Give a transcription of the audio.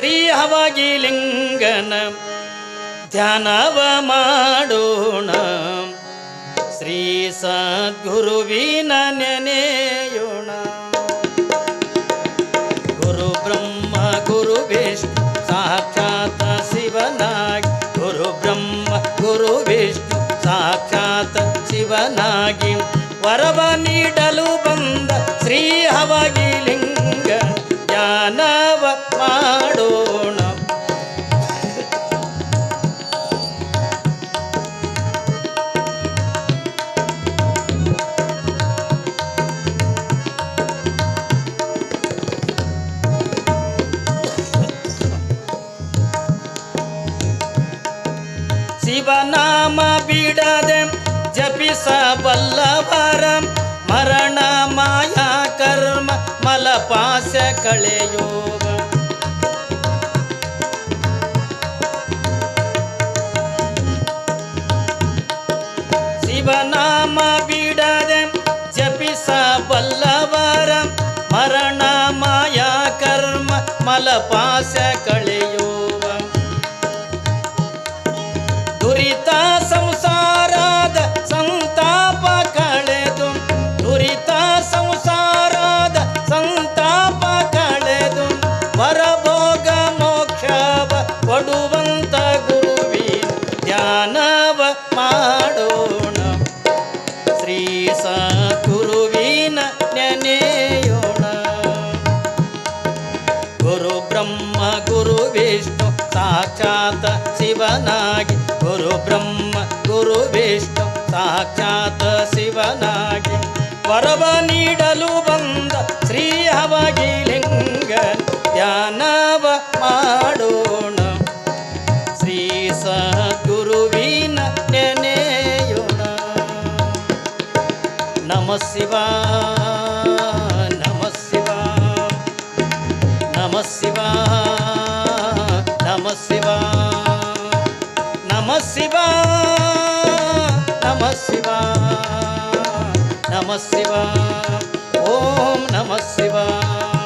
ಶ್ರೀಹವಾಗಿ ಲಿಂಗನ ಧ್ಯಾನವ ಮಾಡೋಣ. ಶ್ರೀ ಸದ್ಗುರುವಿನ ನೆನೆಯೋಣ. ಗುರು ಬ್ರಹ್ಮ ಗುರು ವಿಷ್ಣು ಸಾಕ್ಷಾತ್ ಶಿವನಾಗಿ, ಗುರು ಬ್ರಹ್ಮ ಗುರು ವಿಷ್ಣು ಸಾಕ್ಷಾತ್ ಶಿವನಾಗಿ ವರವ ನೀಡಲು ಬಂದ ಶ್ರೀಹವಾಗಿ ಲಿಂಗ ಧ್ಯಾನವ ಮಾಡೋಣ. ಶಿವನಾಮ ಬಿಡದೆ ಜಪಿಸಬಲ್ಲವರ ಮರಣ ಮಾಯಾ ಕರ್ಮ ಮಲಪಾಸ ಕಳೆಯೋವ. ಶಿವನಾಮ ಬಿಡದೆ ಜಪಿಸಬಲ್ಲವರ ಮರಣ ಮಾಯಾ ಕರ್ಮ ಮಲಪಾಸ ಕಳೆಯೋವ. ದುರಿತ ಸಂಸಾರದ ಸಂತಾಪ ಕಳೆದು, ದುರಿತ ಸಂಸಾರದ ಸಂತಾಪ ಕಳೆದು ವರಭೋಗ ಮೋಕ್ಷವ ಕೊಡುವಂತ ಗುರುವಿನ ಧ್ಯಾನವ ಮಾಡೋಣ. ಶ್ರೀ ಸದ್ಗುರುವಿನ ನೆನೆಯೋಣ. ಗುರು ಬ್ರಹ್ಮ ಗುರು ವಿಷ್ಣು ಸಾಕ್ಷಾತ್ ಶಿವನಾಗಿ, ಗುರು ಬ್ರಹ್ಮ ಗುರು ವಿಷ್ಣು ಸಾಕ್ಷಾತ್ ಶಿವನಾಗಿ ವರವ ನೀಡಲು ಬಂದ ಶ್ರೀಹವಾಗಿ ಲಿಂಗ ಧ್ಯಾನವ ಮಾಡೋಣ. ಶ್ರೀ ಸದ್ಗುರುವಿನ ನೆನೆಯೋಣ. ನಮಃ ಶಿವಾಯ ನಮಃ ಶಿವಾಯ ನಮಃ ಶಿವಾಯ ನಮಃ ಶಿವಾಯ ನಮಃ ಶಿವಾಯ ನಮಃ ಶಿವಾಯ ನಮಃ ಶಿವಾಯ ಓಂ ನಮಃ ಶಿವಾಯ.